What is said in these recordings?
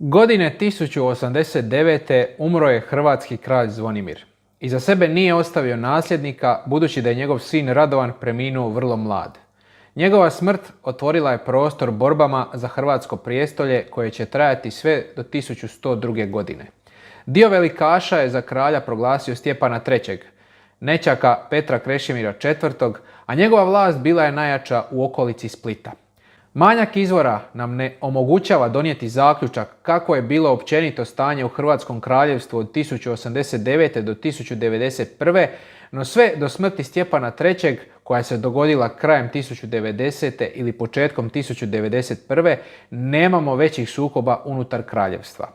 Godine 1089. umro je hrvatski kralj Zvonimir. Iza sebe nije ostavio nasljednika, budući da je njegov sin Radovan preminuo vrlo mlad. Njegova smrt otvorila je prostor borbama za hrvatsko prijestolje koje će trajati sve do 1102. godine. Dio velikaša je za kralja proglasio Stjepana III, nećaka Petra Krešimira IV, a njegova vlast bila je najjača u okolici Splita. Manjak izvora nam ne omogućava donijeti zaključak kako je bilo općenito stanje u Hrvatskom kraljevstvu od 1089. do 1091. no sve do smrti Stjepana III. Koja se dogodila krajem 1090. ili početkom 1091. nemamo većih sukoba unutar kraljevstva.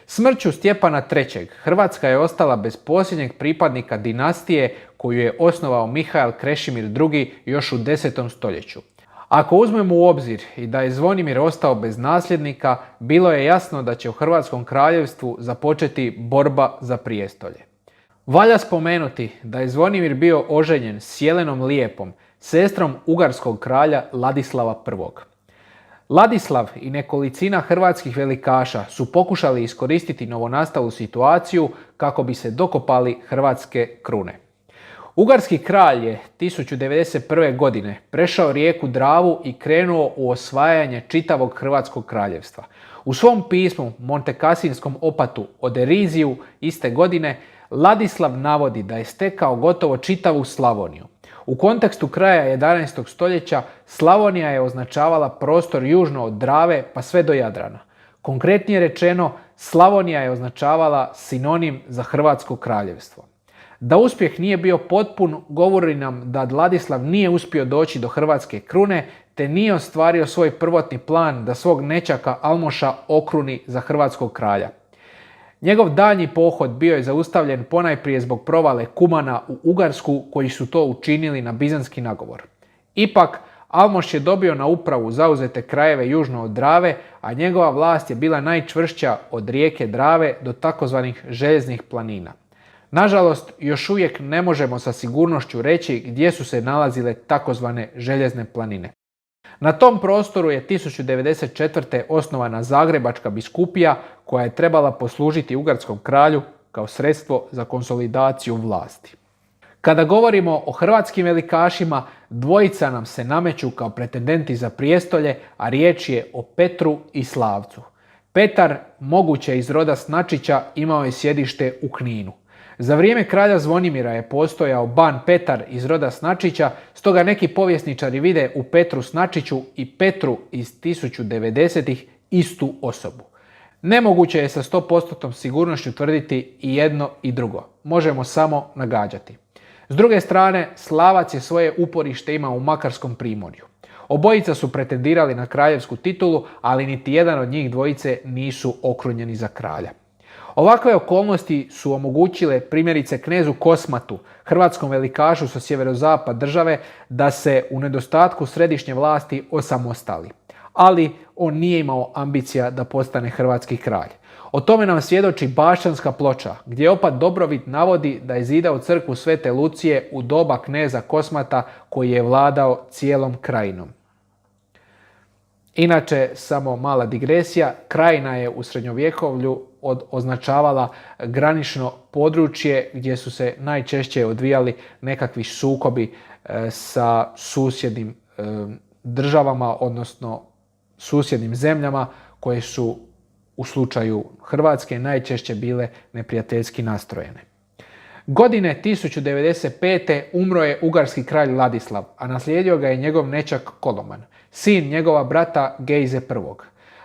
Smrću Stjepana III. Hrvatska je ostala bez posljednjeg pripadnika dinastije koju je osnovao Mihael Krešimir II. Još u 10. stoljeću. Ako uzmemo u obzir i da je Zvonimir ostao bez nasljednika, bilo je jasno da će u Hrvatskom kraljevstvu započeti borba za prijestolje. Valja spomenuti da je Zvonimir bio oženjen s Jelenom Lijepom, sestrom ugarskog kralja Ladislava I. Ladislav i nekolicina hrvatskih velikaša su pokušali iskoristiti novonastalu situaciju kako bi se dokopali hrvatske krune. Ugarski kralj je 1091. godine prešao rijeku Dravu i krenuo u osvajanje čitavog Hrvatskog kraljevstva. U svom pismu Montekassinskom opatu o Deriziju iste godine Ladislav navodi da je stekao gotovo čitavu Slavoniju. U kontekstu kraja 11. stoljeća Slavonija je označavala prostor južno od Drave pa sve do Jadrana. Konkretnije rečeno, Slavonija je označavala sinonim za Hrvatsko kraljevstvo. Da uspjeh nije bio potpun govori nam da Ladislav nije uspio doći do hrvatske krune te nije ostvario svoj prvotni plan da svog nećaka Almoša okruni za hrvatskog kralja. Njegov daljnji pohod bio je zaustavljen ponajprije zbog provale Kumana u Ugarsku koji su to učinili na bizanski nagovor. Ipak, Almoš je dobio na upravu zauzete krajeve južno od Drave, a njegova vlast je bila najčvršća od rijeke Drave do takozvanih željeznih planina. Nažalost, još uvijek ne možemo sa sigurnošću reći gdje su se nalazile takozvane željezne planine. Na tom prostoru je 1094. osnovana Zagrebačka biskupija koja je trebala poslužiti ugarskom kralju kao sredstvo za konsolidaciju vlasti. Kada govorimo o hrvatskim velikašima, dvojica nam se nameću kao pretendenti za prijestolje, a riječ je o Petru i Slavcu. Petar, moguće iz roda Snačića, imao je sjedište u Kninu. Za vrijeme kralja Zvonimira je postojao ban Petar iz roda Snačića, stoga neki povjesničari vide u Petru Snačiću i Petru iz 1090-ih istu osobu. Nemoguće je sa 100% sigurnošću tvrditi i jedno i drugo. Možemo samo nagađati. S druge strane, Slavac je svoje uporište imao u Makarskom primorju. Obojica su pretendirali na kraljevsku titulu, ali niti jedan od njih dvojice nisu okrunjeni za kralja. Ovakve okolnosti su omogućile primjerice knezu Kosmatu, hrvatskom velikašu sa sjeverozapad države, da se u nedostatku središnje vlasti osamostali. Ali on nije imao ambicija da postane hrvatski kralj. O tome nam svjedoči Bašćanska ploča, gdje opat Dobrovit navodi da je zidao crkvu Svete Lucije u doba kneza Kosmata koji je vladao cijelom krajinom. Inače, samo mala digresija, krajina je u srednjovjekovlju označavala granično područje gdje su se najčešće odvijali nekakvi sukobi sa susjednim državama, odnosno susjednim zemljama koje su u slučaju Hrvatske najčešće bile neprijateljski nastrojene. Godine 1095. umro je ugarski kralj Ladislav, a naslijedio ga je njegov nećak Koloman, sin njegova brata Gejze I.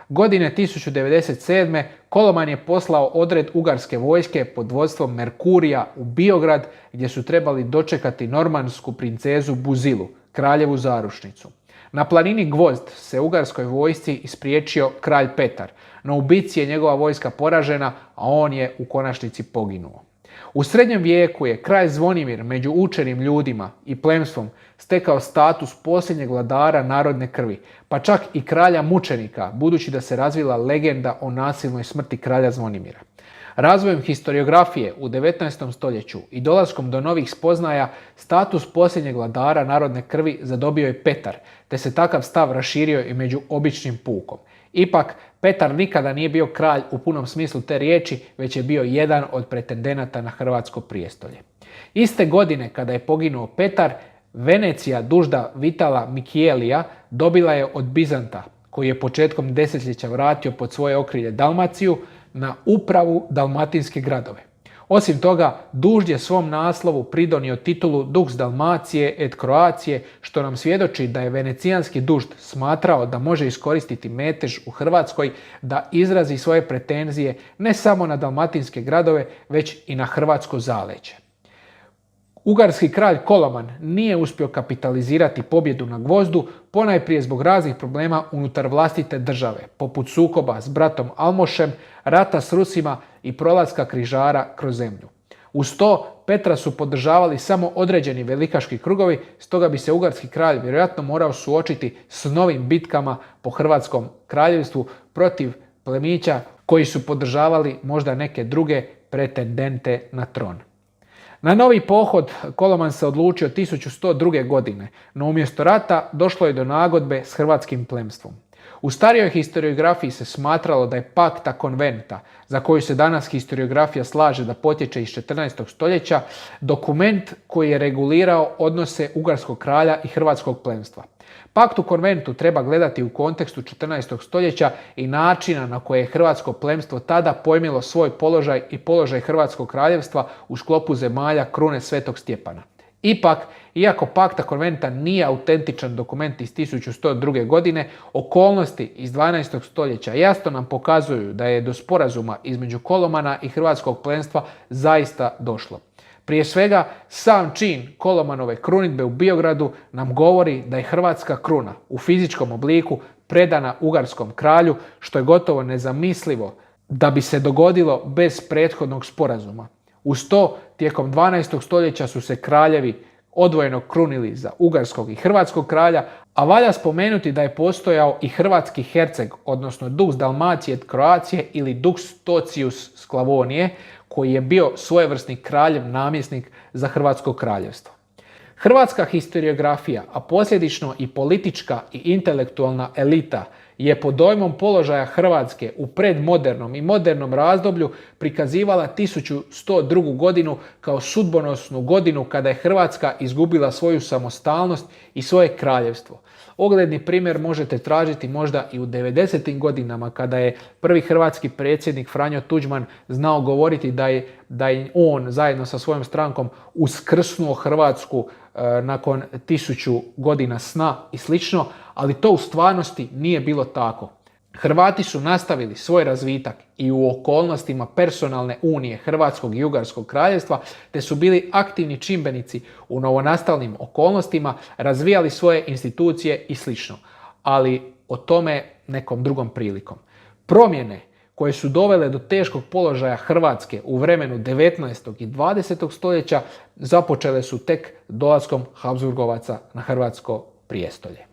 Godine 1097. Koloman je poslao odred ugarske vojske pod vodstvom Merkurija u Biograd gdje su trebali dočekati normansku princezu Buzilu, kraljevu zarušnicu. Na planini Gvozd se ugarskoj vojsci ispriječio kralj Petar, no u bitci je njegova vojska poražena, a on je u konačnici poginuo. U srednjem vijeku je kralj Zvonimir među učenim ljudima i plemstvom stekao status posljednjeg vladara narodne krvi, pa čak i kralja mučenika, budući da se razvila legenda o nasilnoj smrti kralja Zvonimira. Razvojem historiografije u 19. stoljeću i dolaskom do novih spoznaja, status posljednjeg vladara narodne krvi zadobio je Petar, te se takav stav raširio i među običnim pukom. Ipak, Petar nikada nije bio kralj u punom smislu te riječi, već je bio jedan od pretendenata na hrvatsko prijestolje. Iste godine kada je poginuo Petar, Venecija dužda Vitala Mikielija dobila je od Bizanta, koji je početkom desetljeća vratio pod svoje okrilje Dalmaciju, na upravu dalmatinske gradove. Osim toga, dužd je svom naslovu pridonio titulu Dux Dalmacije et Croacije, što nam svjedoči da je venecijanski dužd smatrao da može iskoristiti metež u Hrvatskoj da izrazi svoje pretenzije ne samo na dalmatinske gradove, već i na hrvatsko zaleđe. Ugarski kralj Koloman nije uspio kapitalizirati pobjedu na Gvozdu, ponajprije zbog raznih problema unutar vlastite države, poput sukoba s bratom Almošem, rata s Rusima i prolaska križara kroz zemlju. Uz to, Petra su podržavali samo određeni velikaški krugovi, stoga bi se ugarski kralj vjerojatno morao suočiti s novim bitkama po hrvatskom kraljevstvu protiv plemića koji su podržavali možda neke druge pretendente na tron. Na novi pohod Koloman se odlučio 1102. godine, no umjesto rata došlo je do nagodbe s hrvatskim plemstvom. U starijoj historiografiji se smatralo da je Pacta Conventa, za koju se danas historiografija slaže da potječe iz 14. stoljeća, dokument koji je regulirao odnose ugarskog kralja i hrvatskog plemstva. Paktu Conventu treba gledati u kontekstu 14. stoljeća i načina na koje je hrvatsko plemstvo tada pojmilo svoj položaj i položaj hrvatskog kraljevstva u sklopu zemalja krune Svetog Stjepana. Ipak, iako Pacta Conventa nije autentičan dokument iz 1102. godine, okolnosti iz 12. stoljeća jasno nam pokazuju da je do sporazuma između Kolomana i hrvatskog plemstva zaista došlo. Prije svega, sam čin Kolomanove krunidbe u Biogradu nam govori da je hrvatska kruna u fizičkom obliku predana ugarskom kralju, što je gotovo nezamislivo da bi se dogodilo bez prethodnog sporazuma. Uz to, tijekom 12. stoljeća su se kraljevi odvojeno krunili za ugarskog i hrvatskog kralja, a valja spomenuti da je postojao i hrvatski herceg, odnosno Dux Dalmacije et Croacije ili Dux Tocius Sklavonije, koji je bio svojevrsni kraljev namjesnik za hrvatsko kraljevstvo. Hrvatska historiografija, a posljedično i politička i intelektualna elita, je pod dojmom položaja Hrvatske u predmodernom i modernom razdoblju prikazivala 1102. godinu kao sudbonosnu godinu kada je Hrvatska izgubila svoju samostalnost i svoje kraljevstvo. Ogledni primjer možete tražiti možda i u 90. godinama kada je prvi hrvatski predsjednik Franjo Tuđman znao govoriti da je on zajedno sa svojom strankom uskrsnuo Hrvatsku nakon 1000 godina sna i slično, ali to u stvarnosti nije bilo tako. Hrvati su nastavili svoj razvitak i u okolnostima personalne unije Hrvatskog i Ugarskog kraljevstva, te su bili aktivni čimbenici u novonastalim okolnostima, razvijali svoje institucije i slično, ali o tome nekom drugom prilikom. Promjene koje su dovele do teškog položaja Hrvatske u vremenu 19. i 20. stoljeća započele su tek dolaskom Habsburgovaca na hrvatsko prijestolje.